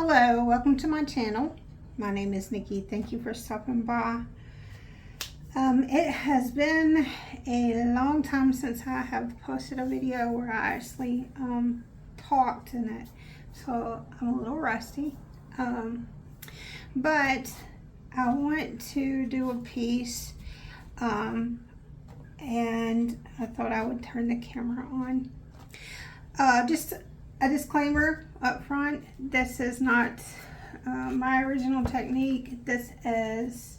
Hello, welcome to my channel. My name is Nikki. Thank you for stopping by. It has been a long time since I have posted a video where I actually talked in it, so I'm a little rusty. But I want to do a piece, and I thought I would turn the camera on. Just a disclaimer up front, this is not my original technique. This is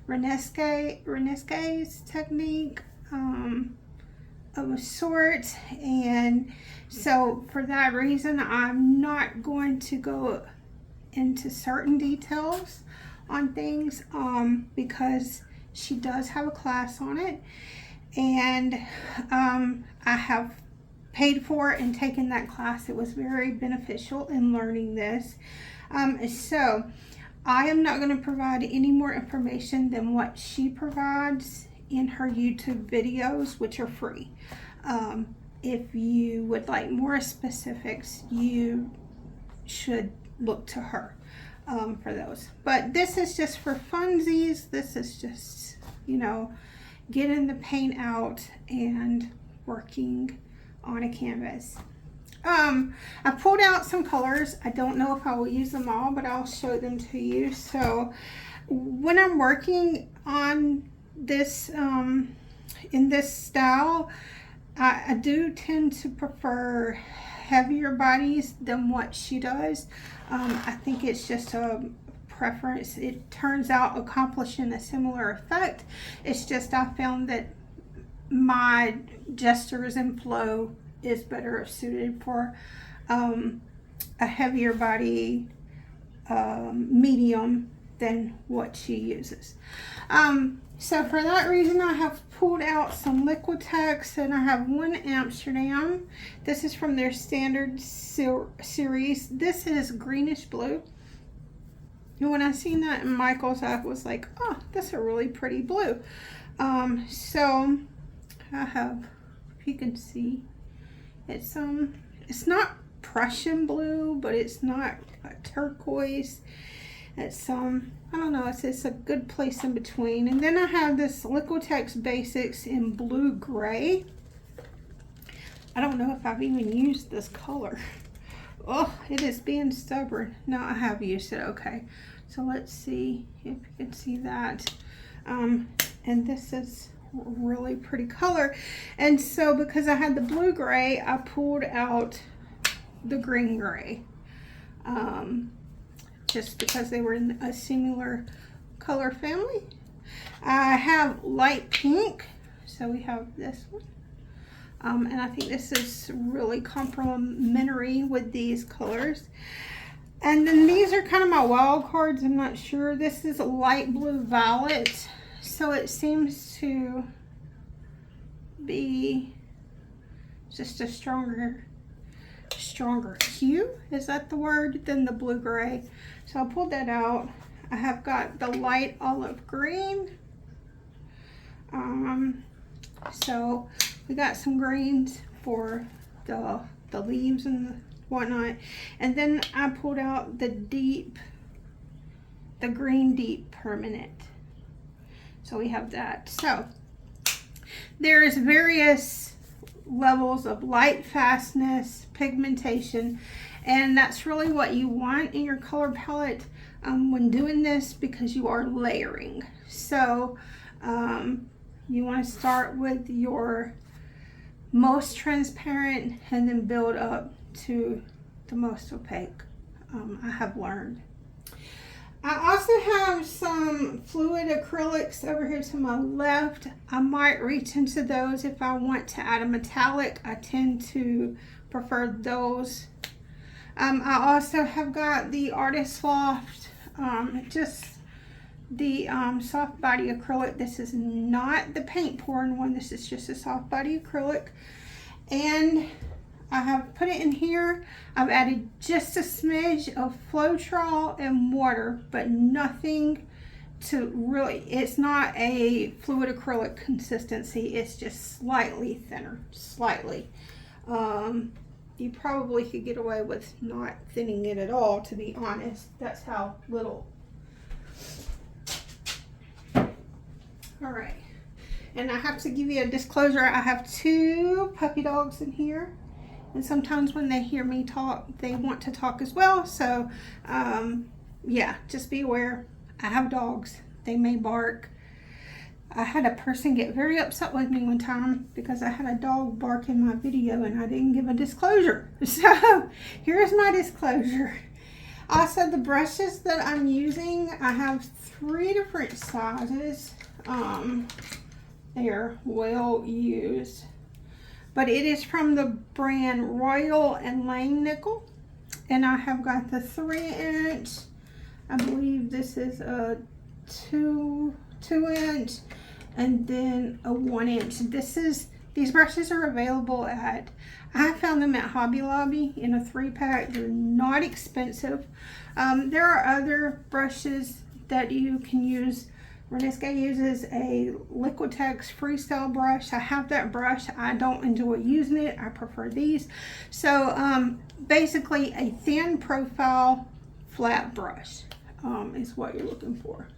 Renescae's technique of a sort, and so for that reason I'm not going to go into certain details on things because she does have a class on it, and I have paid for it and taken that class. It was very beneficial in learning this. So I am not going to provide any more information than what she provides in her YouTube videos, which are free. If you would like more specifics, you should look to her for those. But this is just for funsies. This is just, you know, getting the paint out and working on a canvas. I pulled out some colors. I don't know if I will use them all, but I'll show them to you. So when I'm working on this in this style, I do tend to prefer heavier bodies than what she does. I think it's just a preference. It turns out accomplishing a similar effect. It's just I found that my gestures and flow is better suited for a heavier body medium than what she uses. So for that reason I have pulled out some Liquitex, and I have one Amsterdam. This is from their standard series. This is greenish blue. And when I seen that in Michael's, I was like, oh, that's a really pretty blue. So I have, if you can see, it's not Prussian blue, but it's not a turquoise. It's I don't know, it's a good place in between. And then I have this Liquitex Basics in blue gray. I don't know if I've even used this color. Oh, it is being stubborn. No, I have used it. Okay, so let's see if you can see that. And this is really pretty color. And so because I had the blue gray, I pulled out the green gray, just because they were in a similar color family. I have light pink, so we have this one, and I think this is really complementary with these colors. And then these are kind of my wild cards. I'm not sure. This is a light blue violet, so it seems to be just a stronger hue, is that the word, than the blue gray. So I pulled that out. I have got the light olive green. So we got some greens for the leaves and whatnot, and then I pulled out the green deep permanent. So we have that. So there's various levels of light fastness, pigmentation, and that's really what you want in your color palette when doing this, because you are layering. So you want to start with your most transparent and then build up to the most opaque. I have learned. I also have some fluid acrylics over here to my left. I might reach into those if I want to add a metallic. I tend to prefer those. I also have got the Artist Loft, just the soft body acrylic. This is not the paint pouring one. This is just a soft body acrylic. And I have put it in here. I've added just a smidge of Floetrol and water, but nothing to really, it's not a fluid acrylic consistency. It's just slightly thinner, slightly. you probably could get away with not thinning it at all, to be honest. That's how little. All right. And I have to give you a disclosure. I have 2 puppy dogs in here. And sometimes when they hear me talk, they want to talk as well. So, yeah, just be aware. I have dogs. They may bark. I had a person get very upset with me one time because I had a dog bark in my video and I didn't give a disclosure. So, here's my disclosure. Also, the brushes that I'm using, I have 3 different sizes. They're well used, but it is from the brand Royal and Lane Nickel, and I have got the 3-inch. I believe this is a 2-inch, and then a 1-inch. These brushes are available at, I found them at Hobby Lobby in a 3-pack. They're not expensive. There are other brushes that you can use. Renesca uses a Liquitex freestyle brush. I have that brush. I don't enjoy using it. I prefer these. So basically a thin profile flat brush is what you're looking for.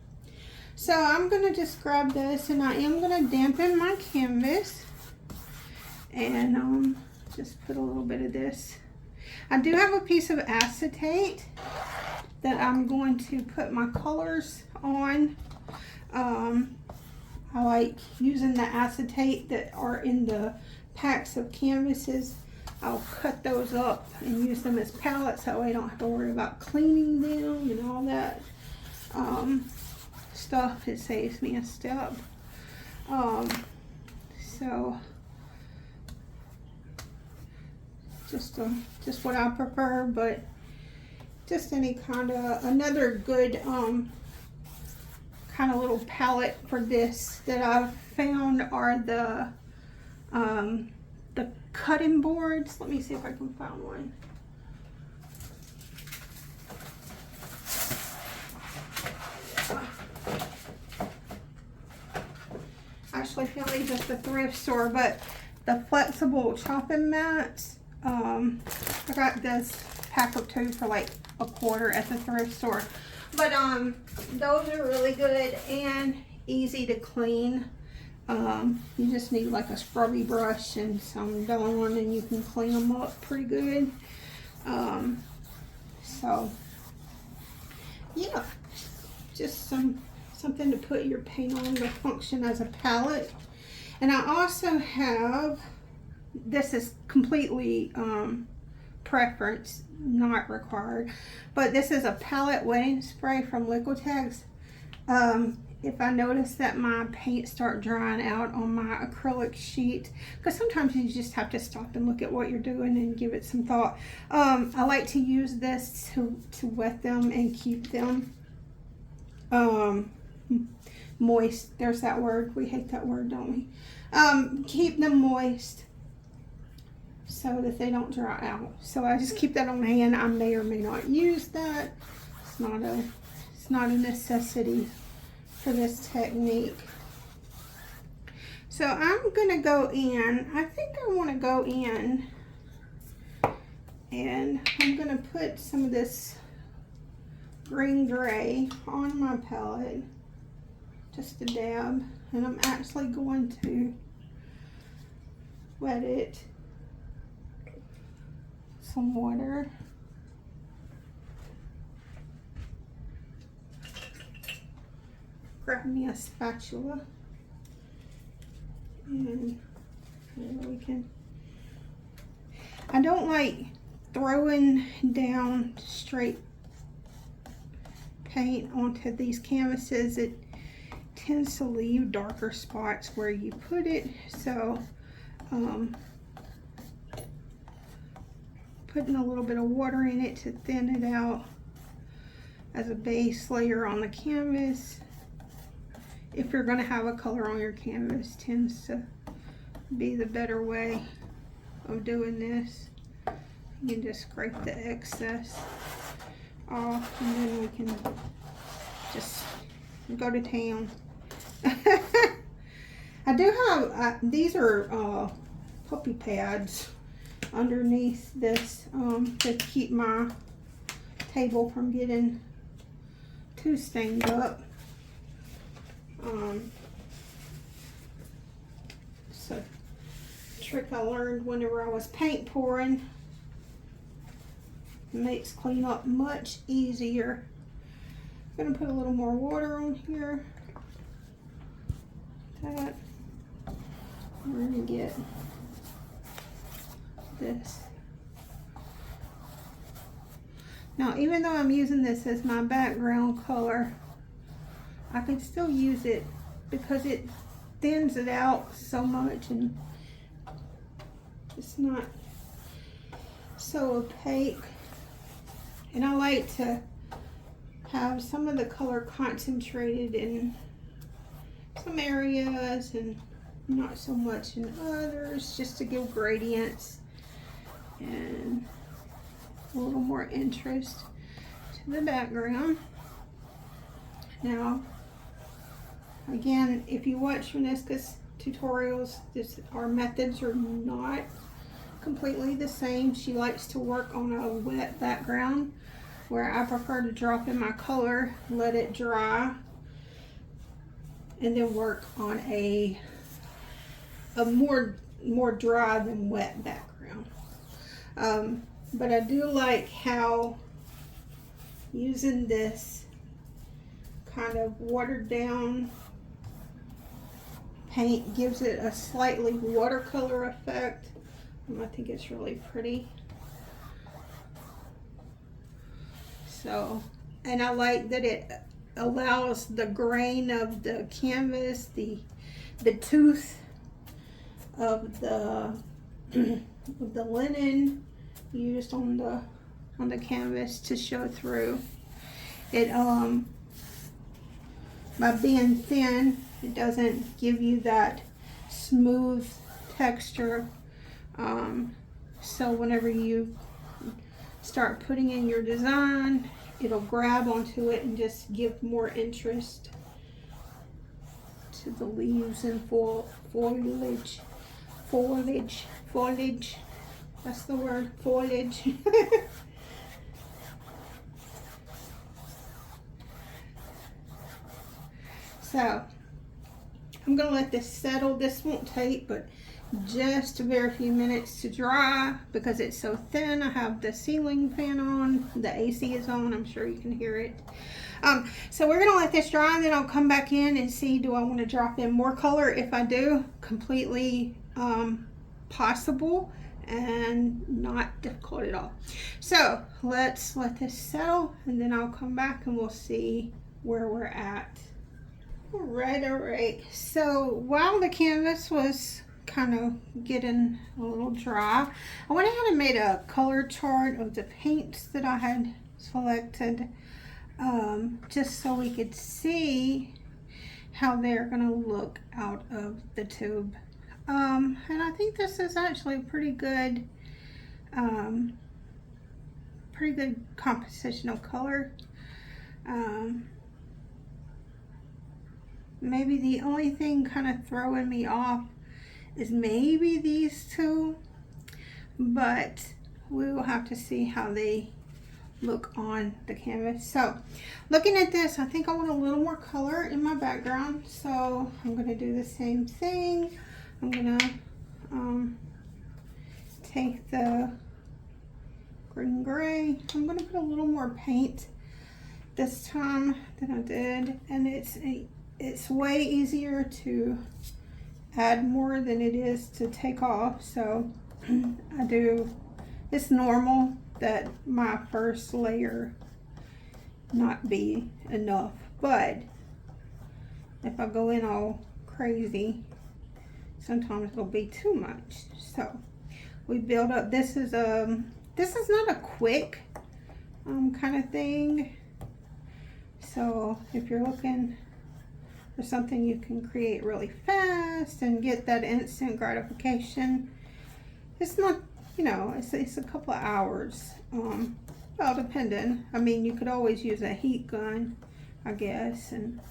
So I'm going to just grab this and I am going to dampen my canvas and just put a little bit of this. I do have a piece of acetate that I'm going to put my colors on. I like using the acetate that are in the packs of canvases. I'll cut those up and use them as palettes, so I don't have to worry about cleaning them and all that stuff. It saves me a step. So just what I prefer, but just any kind of, another good kind of little palette for this that I've found are the cutting boards. Let me see if I can find one. I actually found these at the thrift store, but the flexible chopping mats, I got this pack of 2 for like $1 at the thrift store. But those are really good and easy to clean. You just need like a scrubby brush and some Dawn and you can clean them up pretty good. So yeah, just something to put your paint on to function as a palette. And I also have, this is completely preference, not required, but this is a palette wetting spray from Liquitex. If I notice that my paint start drying out on my acrylic sheet, because sometimes you just have to stop and look at what you're doing and give it some thought. I like to use this to wet them and keep them moist. There's that word. We hate that word, don't we? Keep them moist so that they don't dry out. So I just keep that on hand. I may or may not use that. It's not a necessity for this technique. So I'm gonna go in, I think I want to go in and I'm gonna put some of this green gray on my palette, just a dab, and I'm actually going to wet it some water. Grab me a spatula and we can, I don't like throwing down straight paint onto these canvases. It tends to leave darker spots where you put it, so putting a little bit of water in it to thin it out as a base layer on the canvas. If you're going to have a color on your canvas, tends to be the better way of doing this. You can just scrape the excess off and then we can just go to town. I do have, these are puppy pads underneath this to keep my table from getting too stained up. It's a trick I learned whenever I was paint pouring. It makes cleanup much easier. I'm gonna put a little more water on here. That we're gonna get this. Now, even though I'm using this as my background color, I can still use it because it thins it out so much and it's not so opaque. And I like to have some of the color concentrated in some areas and not so much in others, just to give gradients and a little more interest to the background. Now, again, if you watch Renisca's tutorials, our methods are not completely the same. She likes to work on a wet background, where I prefer to drop in my color, let it dry, and then work on a more dry than wet background. But I do like how using this kind of watered down paint gives it a slightly watercolor effect. I think it's really pretty. So, and I like that it allows the grain of the canvas, the tooth of the of the linen used on the canvas to show through. It by being thin, it doesn't give you that smooth texture. So whenever you start putting in your design, it'll grab onto it and just give more interest to the leaves and foliage. That's the word, foliage. So I'm gonna let this settle. This won't take but just a very few minutes to dry because it's so thin. I have the ceiling fan on, the AC is on, I'm sure you can hear it. So we're gonna let this dry and then I'll come back in and see, do I want to drop in more color? If I do, completely possible and not difficult at all. So let's let this settle and then I'll come back and we'll see where we're at. All right. So while the canvas was kind of getting a little dry, I went ahead and made a color chart of the paints that I had selected, just so we could see how they're gonna look out of the tube. And I think this is actually a pretty good composition of color. Maybe the only thing kind of throwing me off is maybe these two, but we will have to see how they look on the canvas. So looking at this, I think I want a little more color in my background, so I'm going to do the same thing. I'm going to take the green gray. I'm going to put a little more paint this time than I did, and it's way easier to add more than it is to take off. So it's normal that my first layer not be enough, but if I go in all crazy, sometimes it'll be too much. So we build up. This is not a quick kind of thing. So if you're looking for something you can create really fast and get that instant gratification, it's not, it's a couple of hours. Well, depending. I mean, you could always use a heat gun, I guess, and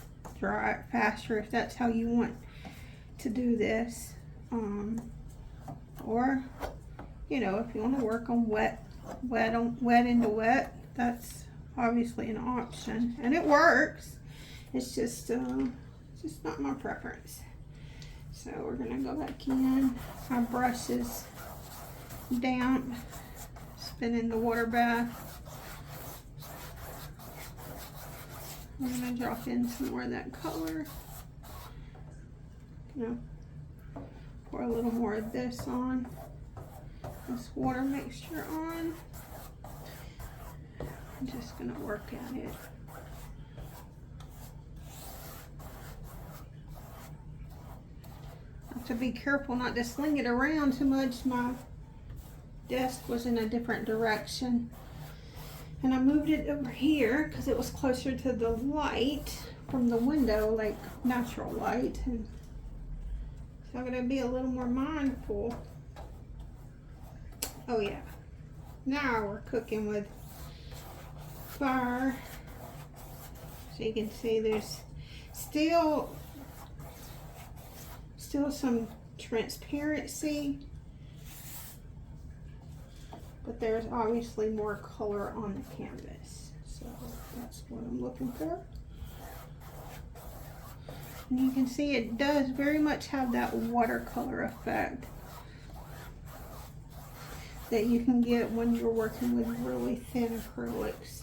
dry it faster if that's how you want to do this. Or you know, if you want to work on wet into wet, that's obviously an option, and it works. It's just not my preference. So we're gonna go back in. My brush is damp. Spin the water bath. I'm gonna drop in some more of that color. Pour a little more of this on. This water mixture on. I'm just gonna work at it. I have to be careful not to sling it around too much. My desk was in a different direction, and I moved it over here because it was closer to the light from the window, like natural light, and so I'm gonna be a little more mindful. Oh yeah, now we're cooking with fire. So you can see there's still some transparency, but there's obviously more color on the canvas. So that's what I'm looking for. And you can see it does very much have that watercolor effect that you can get when you're working with really thin acrylics.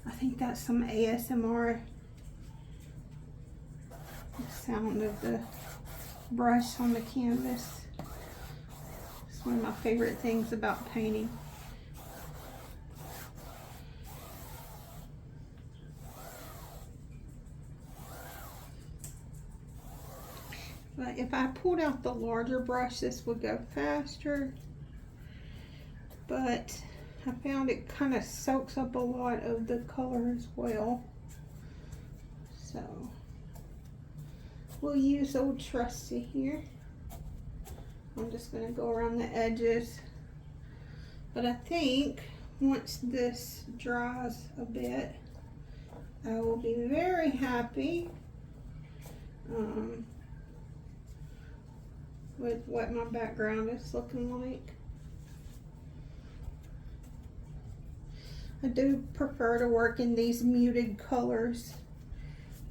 I think that's some ASMR. The sound of the brush on the canvas. It's one of my favorite things about painting. But if I pulled out the larger brush, this would go faster. But I found it kind of soaks up a lot of the color as well. So we'll use old trusty here. I'm just going to go around the edges. But I think once this dries a bit, I will be very happy with what my background is looking like. I do prefer to work in these muted colors.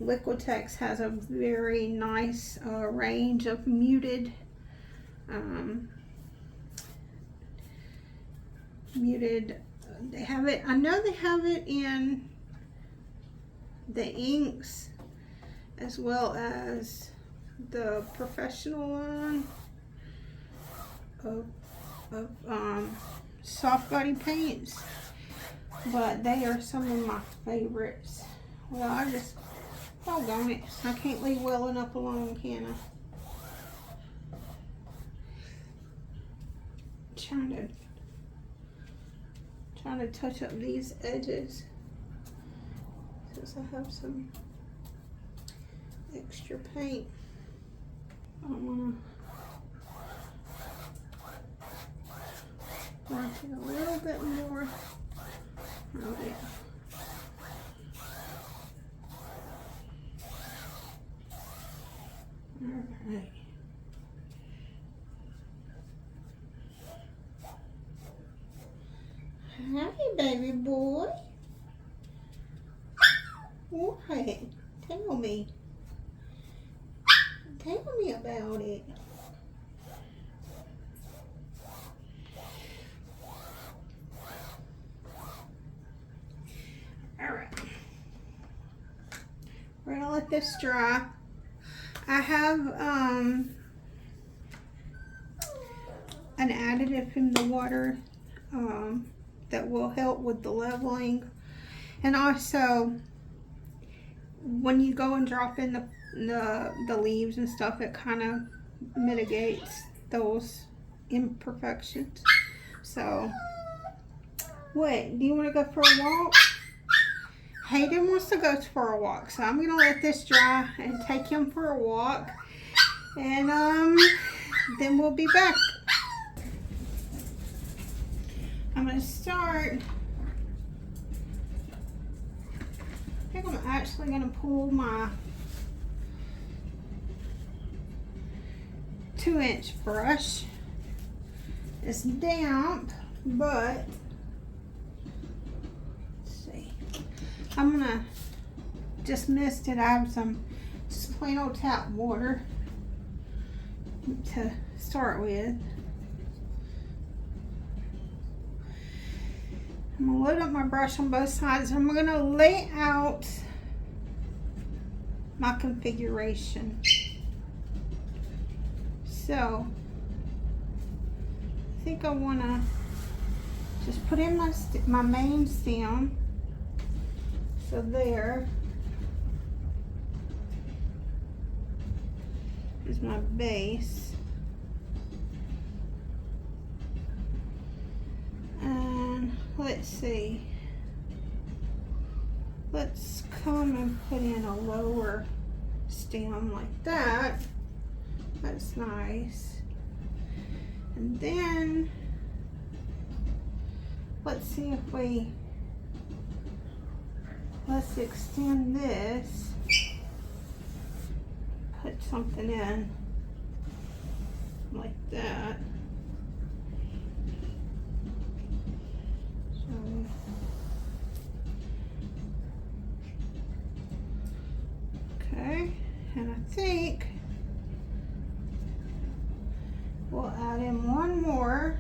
Liquitex has a very nice range of muted they have it, I know they have it in the inks as well as the professional line of soft body paints, but they are some of my favorites. Well, I just, doggone it, I can't leave well enough alone, can I? Trying to touch up these edges since I have some extra paint. I don't want to work it a little bit more. Oh yeah. All right. Hi, baby boy. What? Tell me. Tell me about it. All right. We're gonna let this dry. I have an additive in the water that will help with the leveling, and also when you go and drop in the leaves and stuff, it kind of mitigates those imperfections. So, what? Do you want to go for a walk? Hayden wants to go for a walk, so I'm gonna let this dry and take him for a walk, and then we'll be back. I'm gonna start. I think I'm actually gonna pull my 2-inch brush. It's damp, but let's see. I'm gonna just mist it. I have some just plain old tap water to start with. I'm gonna load up my brush on both sides. I'm gonna lay out my configuration. So I think I wanna just put in my main stem. So there is my base. And let's see. Let's come and put in a lower stem like that. That's nice. And then let's see if let's extend this. Put something in like that. Okay, and I think we'll add in one more,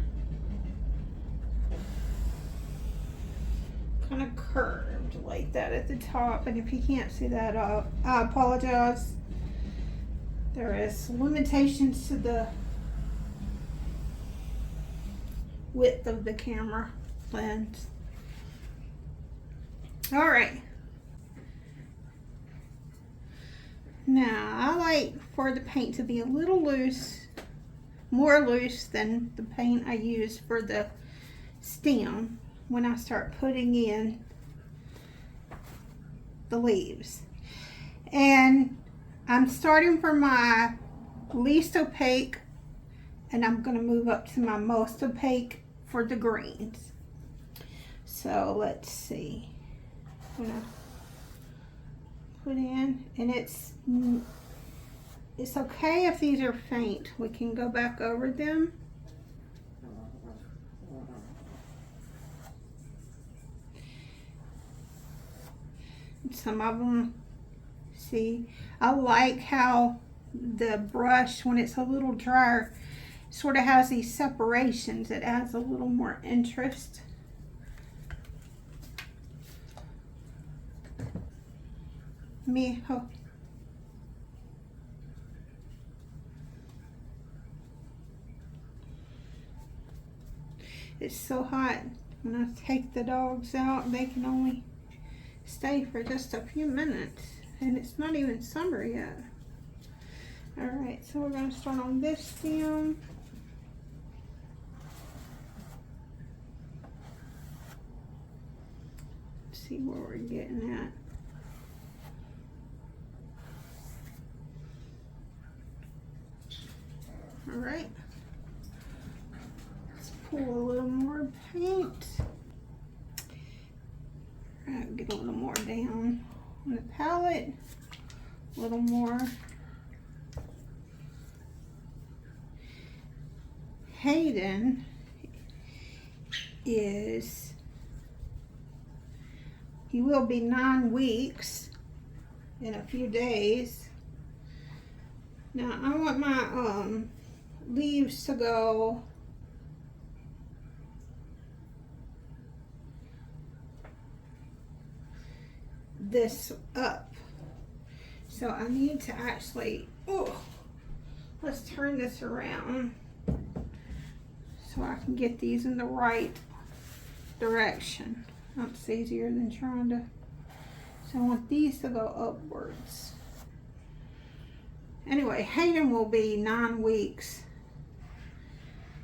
kind of curved like that at the top. And if you can't see that, I apologize. There is limitations to the width of the camera lens. All right. Now, I like for the paint to be a little loose, more loose than the paint I use for the stem when I start putting in the leaves. And I'm starting from my least opaque, and I'm going to move up to my most opaque for the greens. So let's see. I'm going to put in, and it's okay if these are faint. We can go back over them. Some of them, see, I like how the brush, when it's a little drier, sort of has these separations. It adds a little more interest. Mijo. It's so hot. When I take the dogs out, they can only stay for just a few minutes, and it's not even summer yet. All right, so we're going to start on this stem. See where we're getting at. All right, let's pull a little more paint. Get a little more down on the palette, a little more. Hayden he will be 9 weeks in a few days. Now I want my leaves to go this up. So I need to actually, let's turn this around so I can get these in the right direction. That's easier than trying to, so I want these to go upwards. Anyway, Hayden will be 9 weeks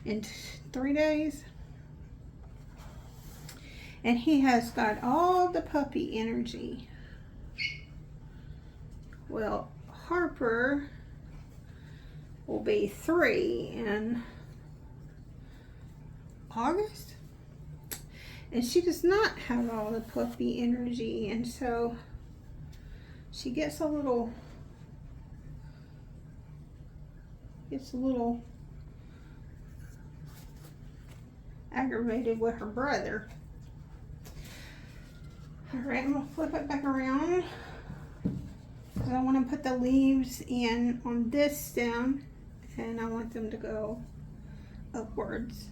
in 3 days. And he has got all the puppy energy. Well, Harper will be 3 in August. And she does not have all the puppy energy. And so she gets a little gets a little aggravated with her brother. All right, I'm gonna flip it back around because I want to put the leaves in on this stem, and I want them to go upwards.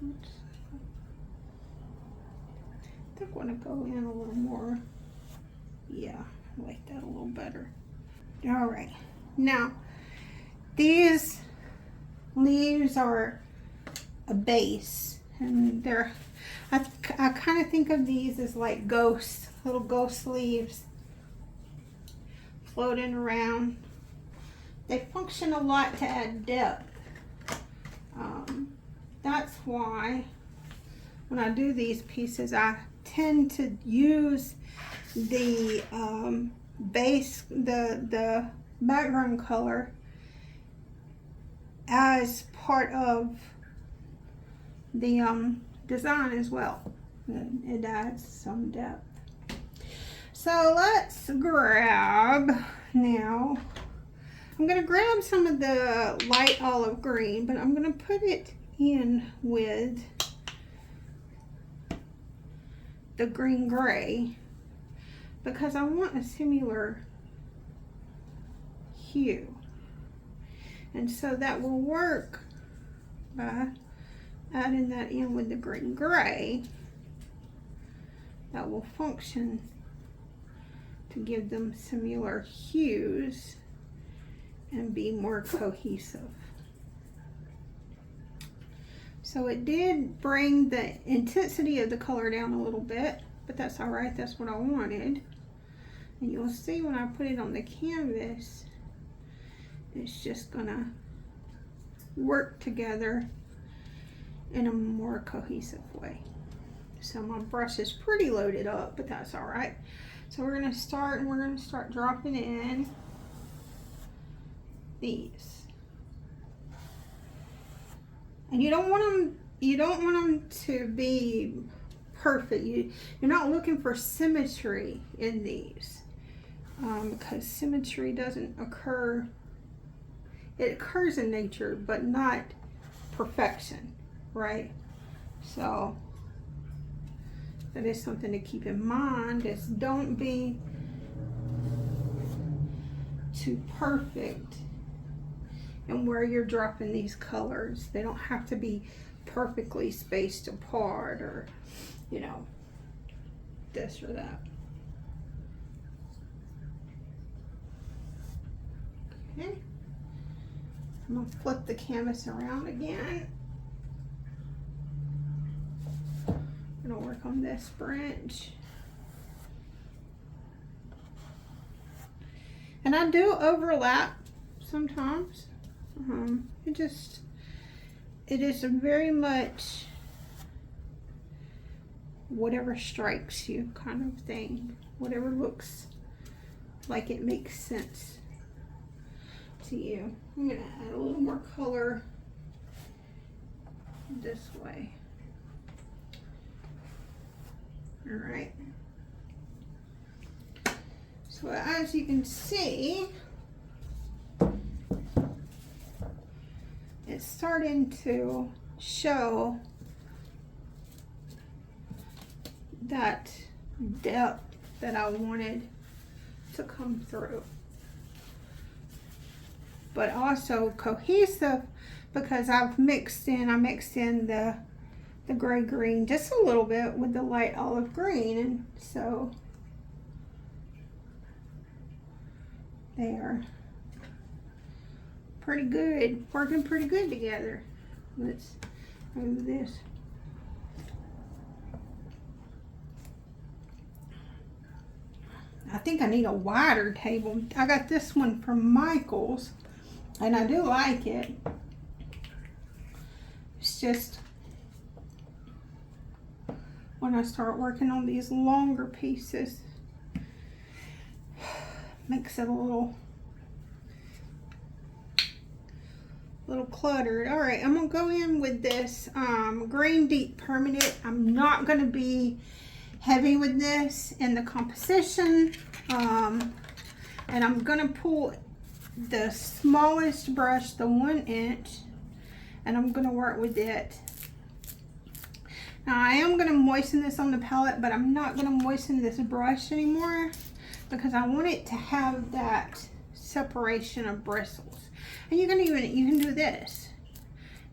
Oops. I think I want to go in a little more. Yeah, I like that a little better. All right, now these leaves are a base, and they're, I kind of think of these as like ghosts, little ghost leaves floating around. They function a lot to add depth. That's why when I do these pieces, I tend to use the base, the background color as part of the design as well. It adds some depth. So let's grab, now I'm going to grab some of the light olive green, but I'm going to put it in with the green gray because I want a similar hue. And so that will work by adding that in with the green gray. That will function to give them similar hues and be more cohesive. So it did bring the intensity of the color down a little bit, but that's all right, that's what I wanted. And you'll see when I put it on the canvas, it's just gonna work together in a more cohesive way. So my brush is pretty loaded up, but that's all right. So we're gonna start dropping in these. And you don't want them to be perfect. You're not looking for symmetry in these because symmetry doesn't occur. It occurs in nature, but not perfection, right? So that is something to keep in mind. Is don't be too perfect and where you're dropping these colors. They don't have to be perfectly spaced apart or, you know, this or that. Okay. I'm gonna flip the canvas around again. I'm gonna work on this branch. And I do overlap sometimes. It is very much whatever strikes you kind of thing. Whatever looks like it makes sense to you. I'm gonna add a little more color this way. All right. So as you can see, it's starting to show that depth that I wanted to come through, but also cohesive because I mixed in the gray green just a little bit with the light olive green, and so they are pretty good, working pretty good together. Let's move this. I think I need a wider table. I got this one from Michael's and I do like it. It's just when I start working on these longer pieces, makes it a little cluttered. All right, I'm gonna go in with this green deep permanent. I'm not gonna be heavy with this in the composition. And I'm gonna pull the smallest brush, the 1 inch, and I'm gonna work with it. Now I am gonna moisten this on the palette, but I'm not gonna moisten this brush anymore because I want it to have that separation of bristles. And you can do this,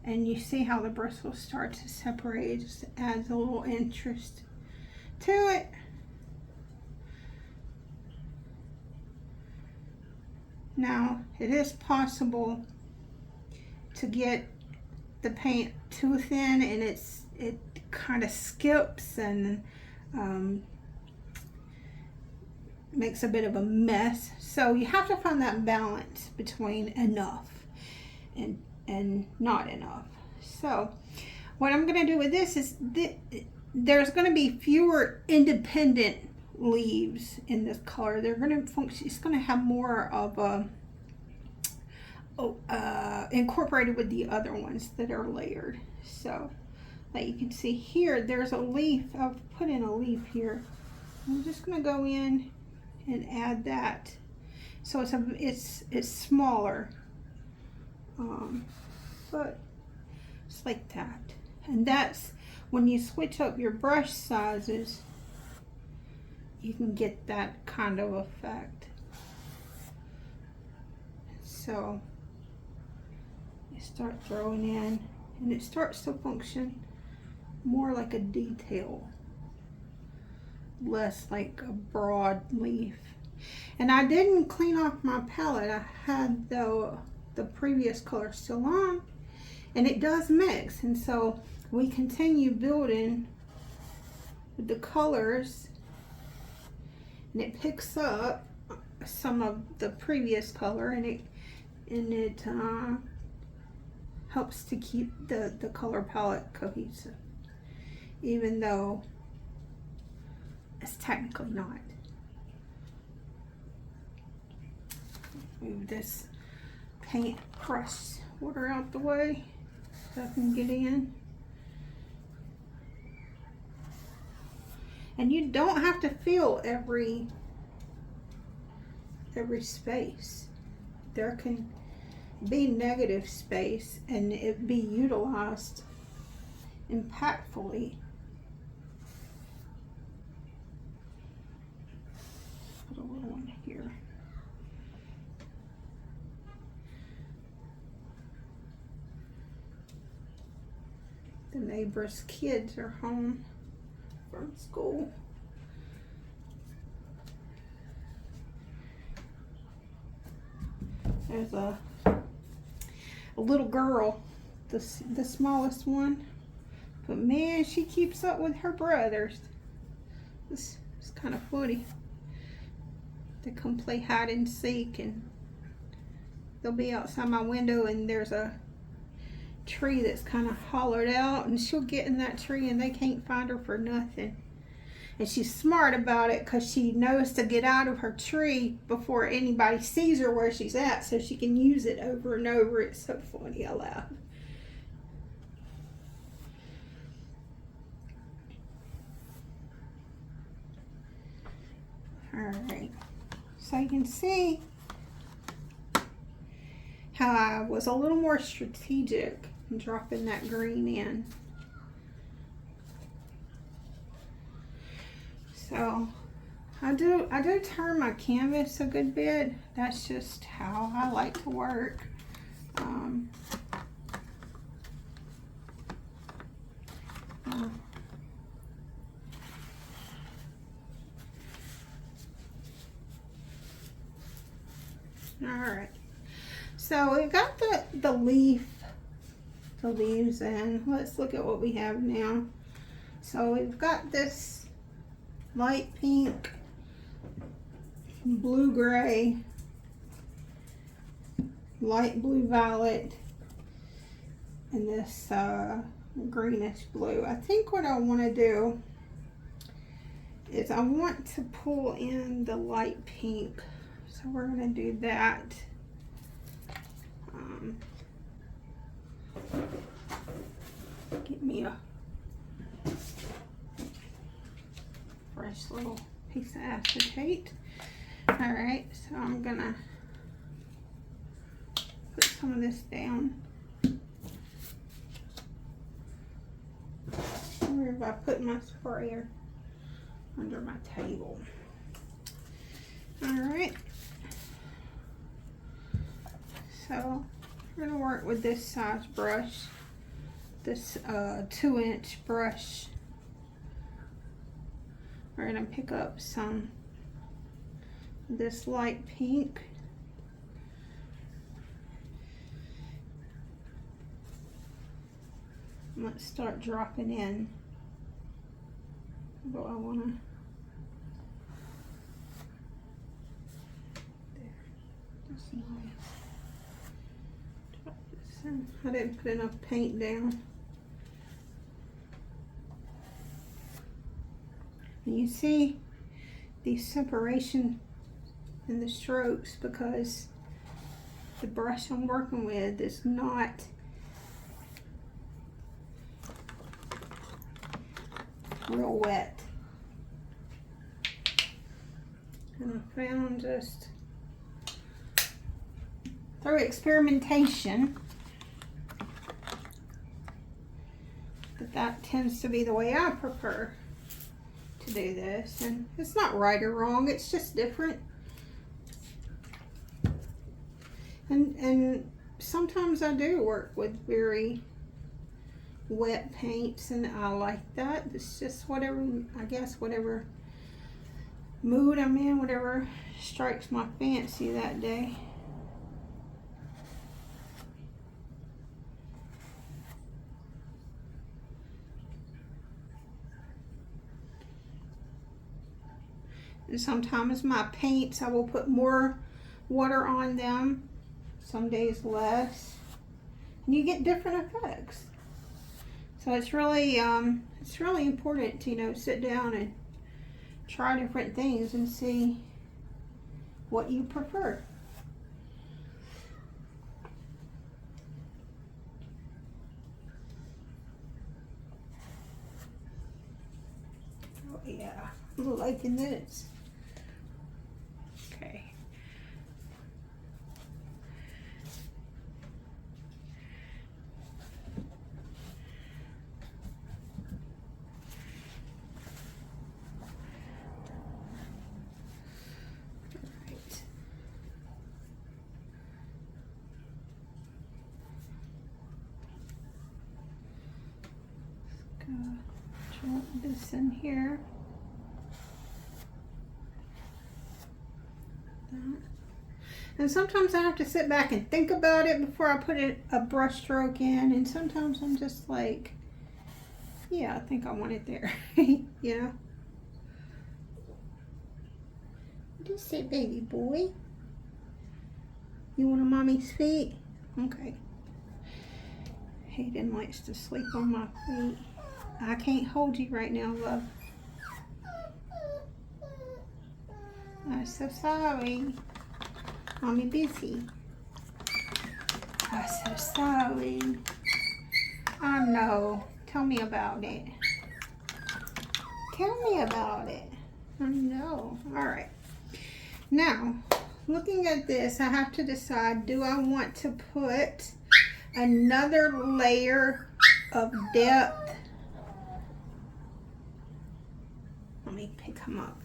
and you see how the bristles start to separate. It just adds a little interest to it. Now, it is possible to get the paint too thin and it kind of skips and makes a bit of a mess. So you have to find that balance between enough and not enough. So what I'm going to do with this is there's going to be fewer independent leaves in this color. They're going to function, it's going to have more of a incorporated with the other ones that are layered. So like you can see here, there's a leaf. I've put in a leaf here. I'm just going to go in and add that. So it's smaller, but it's like that. And that's when you switch up your brush sizes, you can get that kind of effect. So you start throwing in, and it starts to function more like a detail, less like a broad leaf. And I didn't clean off my palette. I had the previous color still on, and it does mix. And so we continue building with the colors, and it picks up some of the previous color, and it helps to keep the color palette cohesive, even though it's technically not. Move this paint crust water out the way so I can get in. And you don't have to fill every space. There can be negative space and it be utilized impactfully. Put a little one here. The neighbor's kids are home from school. There's a little girl, the smallest one, but man, she keeps up with her brothers. It's kind of funny. They come play hide and seek, and they'll be outside my window, and there's a tree that's kind of hollowed out, and she'll get in that tree and they can't find her for nothing. And she's smart about it because she knows to get out of her tree before anybody sees her where she's at, so she can use it over and over. It's so funny, I laugh. Alright, so you can see how I was a little more strategic in dropping that green in. So I do turn my canvas a good bit. That's just how I like to work. Alright, so we got the leaves in. Let's look at what we have now. So we've got this light pink, blue gray, light blue violet, and this greenish blue. I think what I want to do is I want to pull in the light pink. So we're going to do that. Get me a fresh little piece of acetate. Alright, so I'm gonna put some of this down. Where have I put my sprayer? Under my table. Alright. So we're gonna work with this size brush. This 2-inch brush. We're gonna pick up some of this light pink. Let's start dropping in. Although I wanna, there, that's nice. Drop this in. I didn't put enough paint down. And you see the separation in the strokes because the brush I'm working with is not real wet. And I found just through experimentation that tends to be the way I prefer to do this. And it's not right or wrong, it's just different. And sometimes I do work with very wet paints and I like that. It's just whatever, I guess, whatever mood I'm in, whatever strikes my fancy that day. And sometimes my paints, I will put more water on them, some days less, and you get different effects. So it's really important to, you know, sit down and try different things and see what you prefer. Oh yeah, I'm liking this. Okay. Drop this in here. And sometimes I have to sit back and think about it before I put a brush stroke in, and sometimes I'm just like, yeah, I think I want it there. You know? What do you say, baby boy? You want a mommy's feet? Okay. Hayden likes to sleep on my feet. I can't hold you right now, love. I'm so sorry. Mommy busy. I'm so sorry. I know. Tell me about it. Tell me about it. I know. Alright. Now, looking at this, I have to decide, do I want to put another layer of depth? Let me pick him up.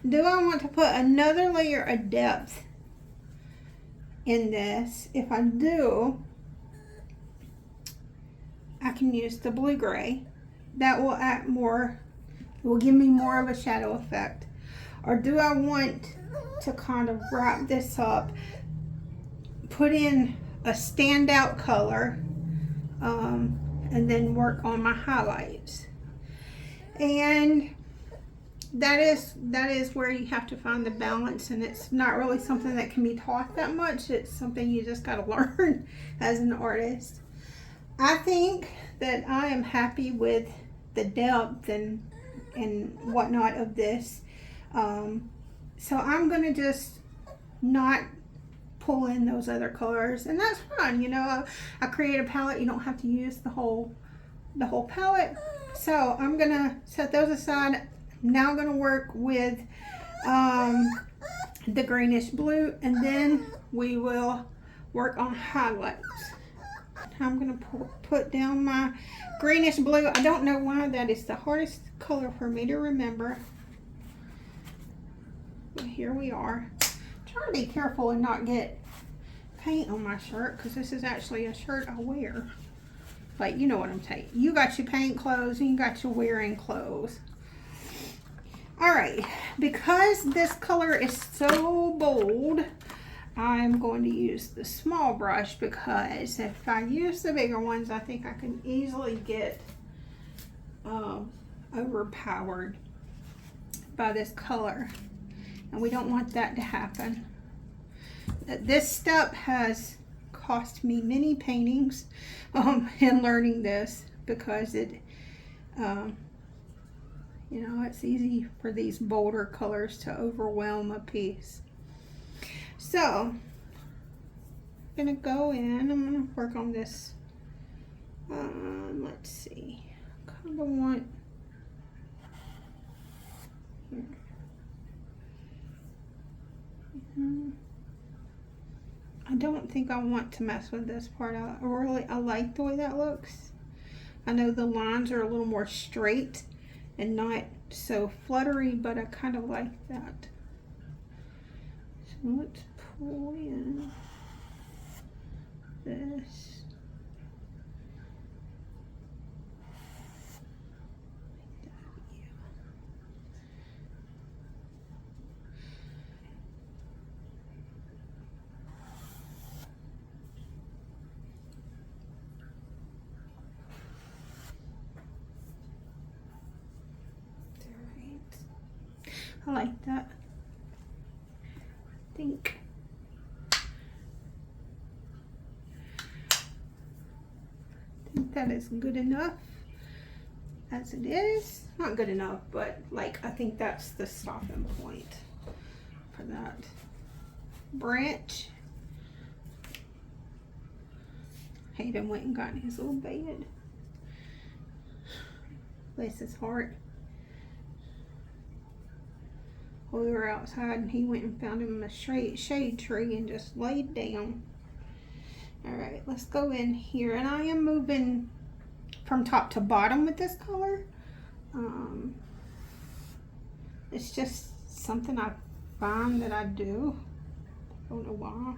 Do I want to put another layer of depth in this? If I do, I can use the blue gray. That will add more, it will give me more of a shadow effect. Or do I want to kind of wrap this up, put in a standout color, and then work on my highlights? And that is where you have to find the balance, and it's not really something that can be taught that much. It's something you just got to learn as an artist. I think that I am happy with the depth and whatnot of this. So I'm gonna just not pull in those other colors, and that's fine. You know, I create a palette. You don't have to use the whole palette. So I'm gonna set those aside. now going to work with the greenish blue, and then we will work on highlights. I'm going to put down my greenish blue. I don't know why that is the hardest color for me to remember. But here we are. I'm trying to be careful and not get paint on my shirt, because this is actually a shirt I wear. Like, you know what I'm saying. You got your paint clothes and you got your wearing clothes. All right, because this color is so bold, I'm going to use the small brush, because if I use the bigger ones, I think I can easily get overpowered by this color, and we don't want that to happen. This step has cost me many paintings in learning this, because it you know, it's easy for these bolder colors to overwhelm a piece. So I'm gonna go in, I'm gonna work on this. Let's see, I kind of want here. I don't think I want to mess with this part. I like the way that looks. I know the lines are a little more straight and not so fluttery, but I kind of like that. So let's pull in this. I like that. I think that is good enough as it is. Not good enough, but like, I think that's the stopping point for that branch. Hayden went and got his little bed. Bless his heart. We were outside and he went and found him a shade tree and just laid down. All right, let's go in here, and I am moving from top to bottom with this color. It's just something I find that I do. I don't know why.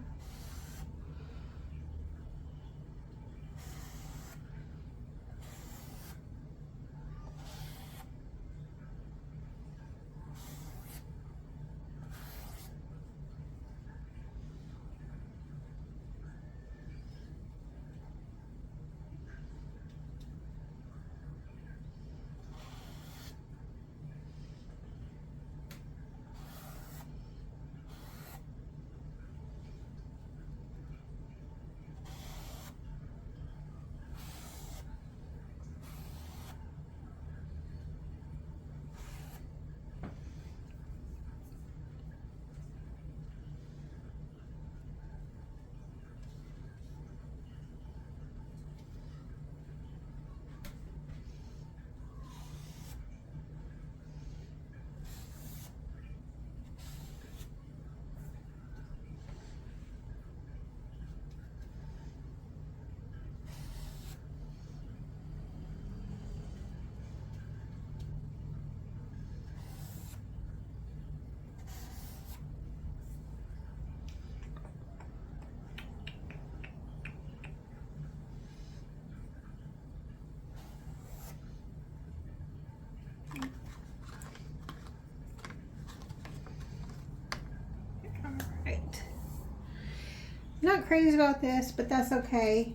Not crazy about this, but that's okay.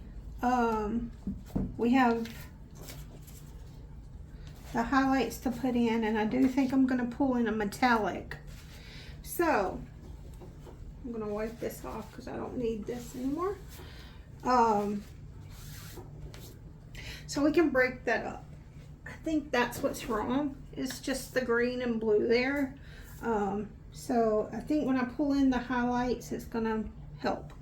We have the highlights to put in, and I do think I'm going to pull in a metallic. So I'm going to wipe this off because I don't need this anymore. So we can break that up. I think that's what's wrong. It's just the green and blue there. So I think when I pull in the highlights, it's going to help.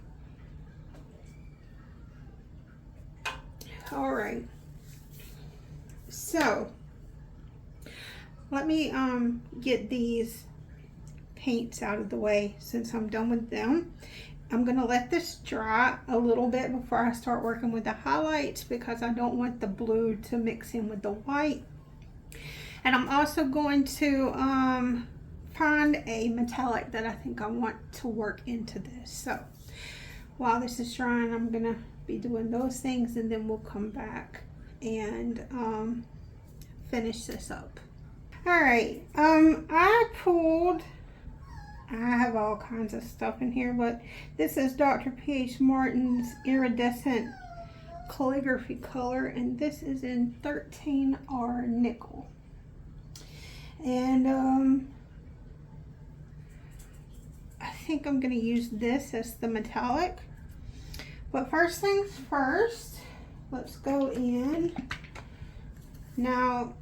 All right, so let me get these paints out of the way since I'm done with them. I'm gonna let this dry a little bit before I start working with the highlights because I don't want the blue to mix in with the white. And I'm also going to find a metallic that I think I want to work into this. So while this is drying, I'm gonna be doing those things, and then we'll come back and finish this up. All right, I have all kinds of stuff in here, but this is Dr. P.H. Martin's iridescent calligraphy color, and this is in 13R nickel. And I think I'm going to use this as the metallic. But first things first, let's go in. Now,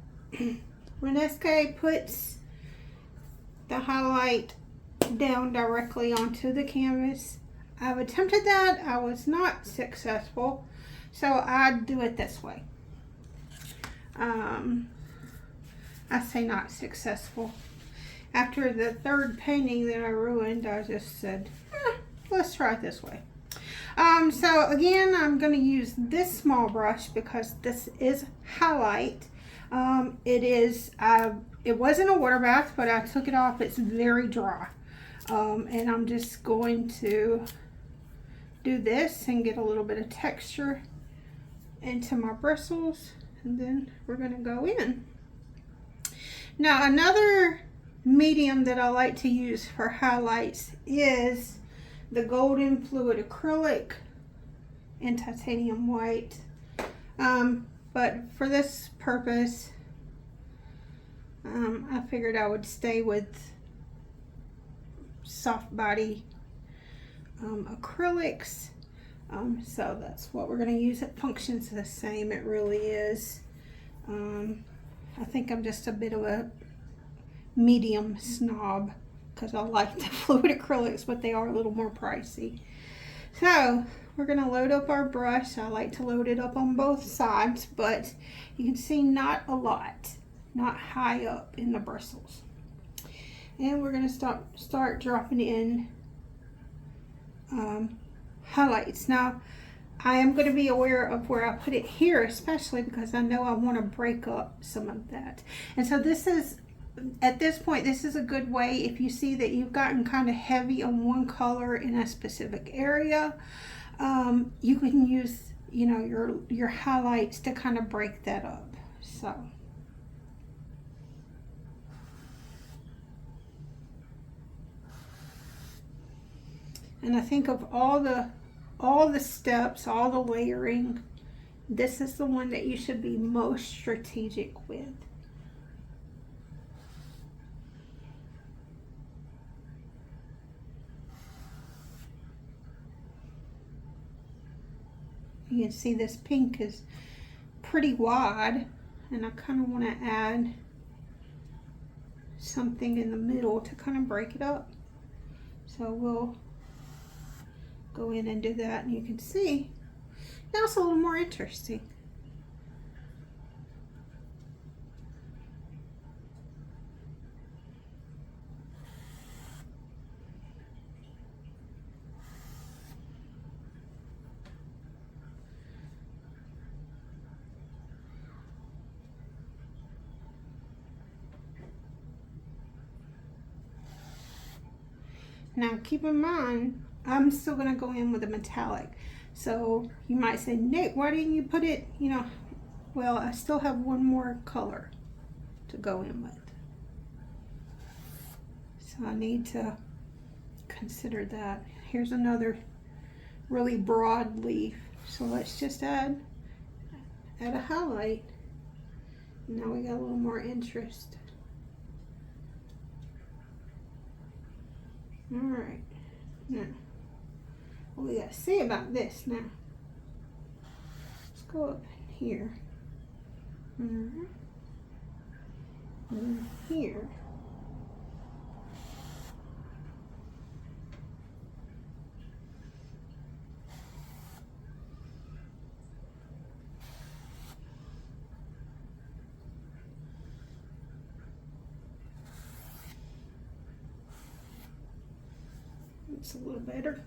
Renesque puts the highlight down directly onto the canvas. I've attempted that. I was not successful, so I do it this way. I say not successful. After the third painting that I ruined, I just said, let's try it this way. So again, I'm going to use this small brush because this is highlight. It wasn't a water bath, but I took it off. It's very dry. And I'm just going to do this and get a little bit of texture into my bristles, and then we're going to go in. Now, another medium that I like to use for highlights is the golden fluid acrylic and titanium white. But for this purpose, I figured I would stay with soft body acrylics. So that's what we're going to use. It functions the same. It really is. I think I'm just a bit of a medium snob because I like the fluid acrylics, but they are a little more pricey. So we're going to load up our brush. I like to load it up on both sides, but you can see not a lot, not high up in the bristles. And we're going to start dropping in highlights. Now, I am going to be aware of where I put it here, especially because I know I want to break up some of that. And so this is, at this point, this is a good way if you see that you've gotten kind of heavy on one color in a specific area. You can use, you know, your highlights to kind of break that up. So. And I think of all the steps, all the layering, this is the one that you should be most strategic with. You can see this pink is pretty wide, and I kind of want to add something in the middle to kind of break it up. So we'll go in and do that, and you can see now it's a little more interesting. Now keep in mind, I'm still going to go in with a metallic. So you might say, Nick, why didn't you put it, you know, well, I still have one more color to go in with. So I need to consider that. Here's another really broad leaf. So let's just add a highlight. Now we got a little more interest. All right. Now, what we got to say about this now? Let's go up here. And here. It's a little better.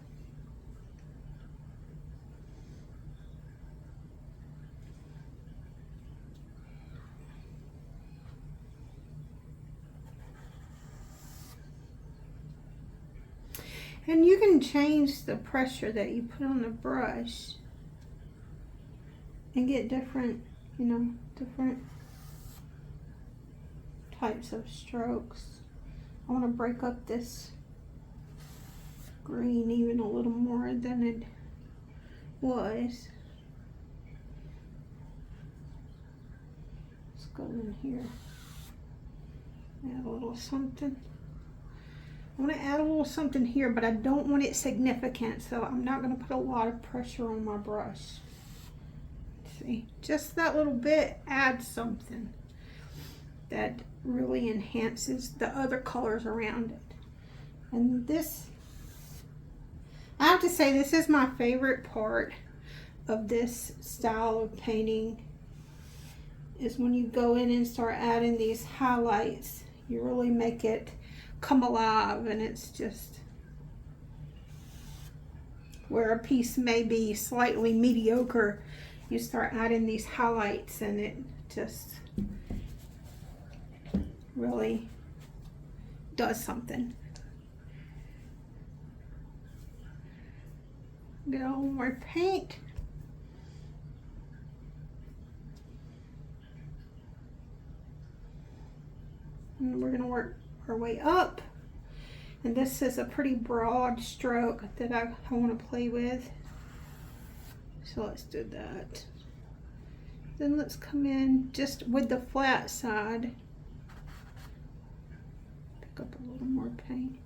And you can change the pressure that you put on the brush and get different, you know, different types of strokes. I want to break up this green even a little more than it was. Let's go in here. Add a little something. I want to add a little something here, but I don't want it significant, so I'm not going to put a lot of pressure on my brush. See, just that little bit adds something that really enhances the other colors around it. And this, I have to say, this is my favorite part of this style of painting, is when you go in and start adding these highlights. You really make it come alive, and it's just where a piece may be slightly mediocre, you start adding these highlights and it just really does something. Get a little more paint. And we're going to work our way up. And this is a pretty broad stroke that I want to play with. So let's do that. Then let's come in just with the flat side. Pick up a little more paint.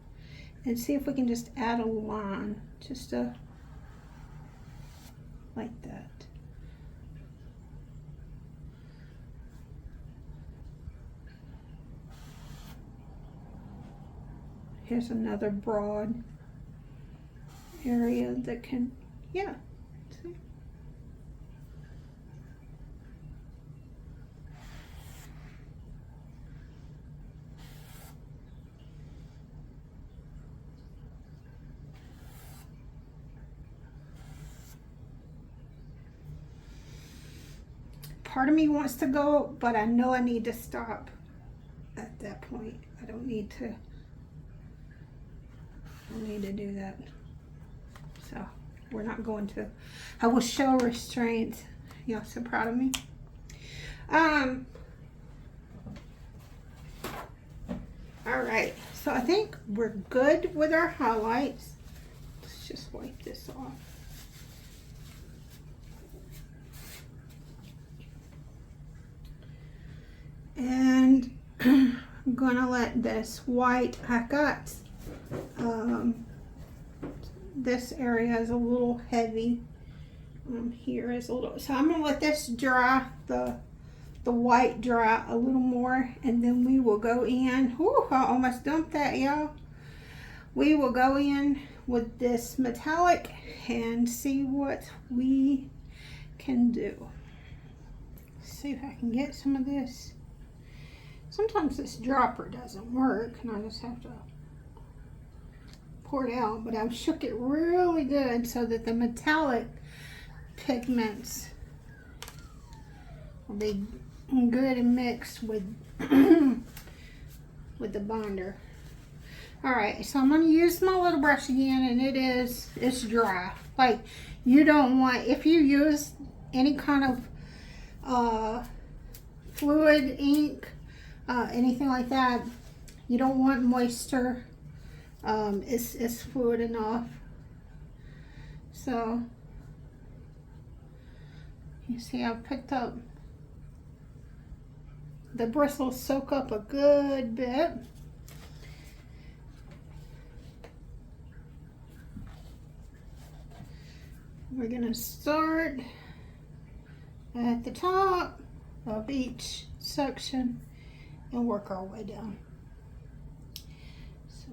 And see if we can just add a line. Just a, like that. Here's another broad area that can, yeah, see? Part of me wants to go, but I know I need to stop at that point. I don't need to do that. So we're not going to. I will show restraint. Y'all so proud of me. All right, so I think we're good with our highlights. Let's just wipe this off. And I'm gonna let this white, I got this area is a little heavy. Here is a little, so I'm gonna let this dry, the white dry a little more, and then we will go in. Whew, I almost dumped that, y'all. We will go in with this metallic and see what we can do. See if I can get some of this. Sometimes this dropper doesn't work and I just have to pour it out, but I've shook it really good so that the metallic pigments will be good and mixed with with the binder. All right, so I'm going to use my little brush again, and it's dry. Like, you don't want, if you use any kind of fluid ink, anything like that, you don't want moisture. It's fluid enough. So you see I've picked up, the bristles soak up a good bit. We're gonna start at the top of each section and work our way down. So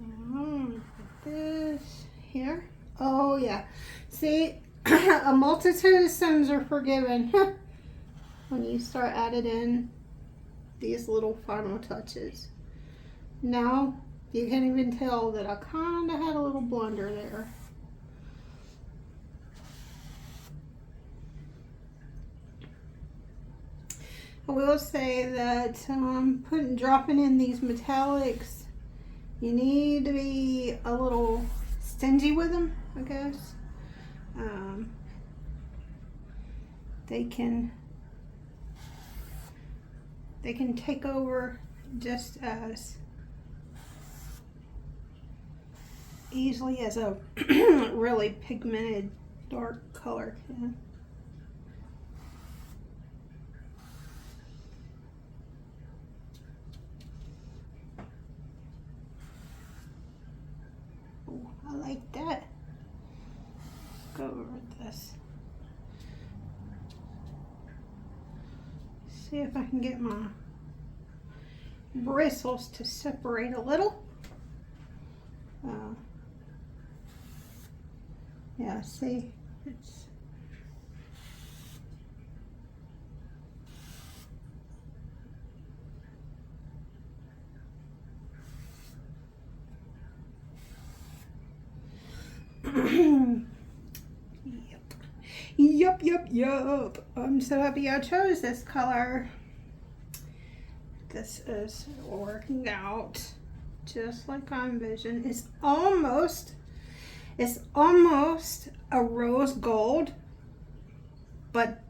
like this here. Oh yeah, see, a multitude of sins are forgiven when you start adding in these little final touches. Now You can't even tell that I kind of had a little blunder there. I will say that dropping in these metallics, you need to be a little stingy with them, I guess. They can take over just as easily as a really pigmented dark color can. Oh, I like that. Let's go over this. See if I can get my bristles to separate a little. Yeah, see, it's Yup. I'm so happy I chose this color. This is working out just like I envisioned. It's almost a rose gold, but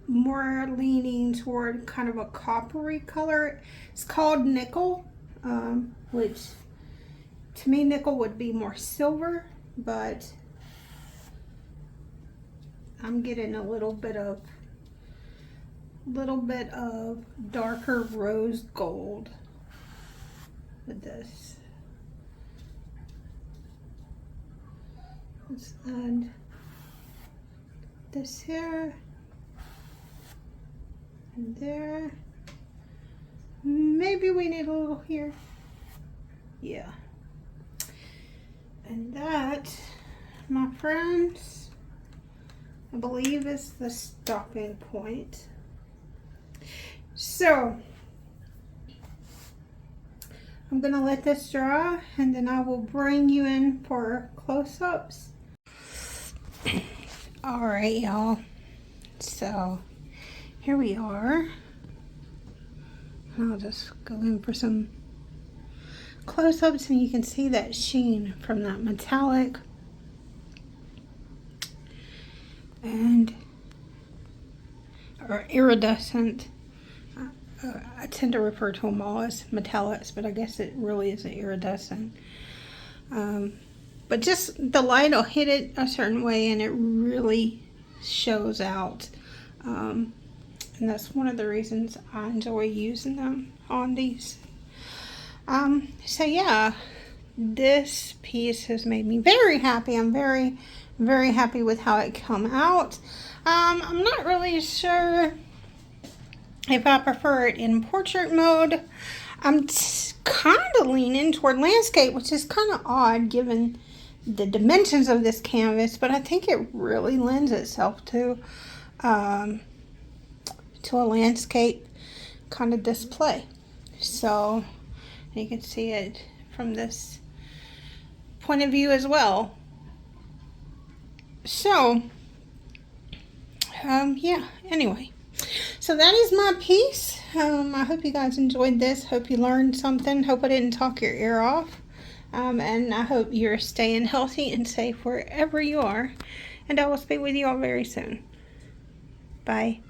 more leaning toward kind of a coppery color. It's called nickel, which to me nickel would be more silver, but I'm getting a little bit of darker rose gold with this. Let's add this here and there. Maybe we need a little here. Yeah. And that, my friends, I believe is the stopping point. So I'm gonna let this dry and then I will bring you in for close-ups. All right, y'all. So here we are. I'll just go in for some close-ups and you can see that sheen from that metallic. And or iridescent. I tend to refer to them all as metallics, but I guess it really isn't iridescent. But just the light will hit it a certain way and it really shows out. And that's one of the reasons I enjoy using them on these. So yeah, this piece has made me very happy. I'm very, very happy with how it come out. I'm not really sure if I prefer it in portrait mode. I'm kind of leaning toward landscape, which is kind of odd given the dimensions of this canvas, but I think it really lends itself to a landscape kind of display. So you can see it from this point of view as well. So yeah, anyway, so that is my piece. I hope you guys enjoyed this. Hope you learned something. Hope I didn't talk your ear off. And I hope you're staying healthy and safe wherever you are. And I will speak with you all very soon. Bye.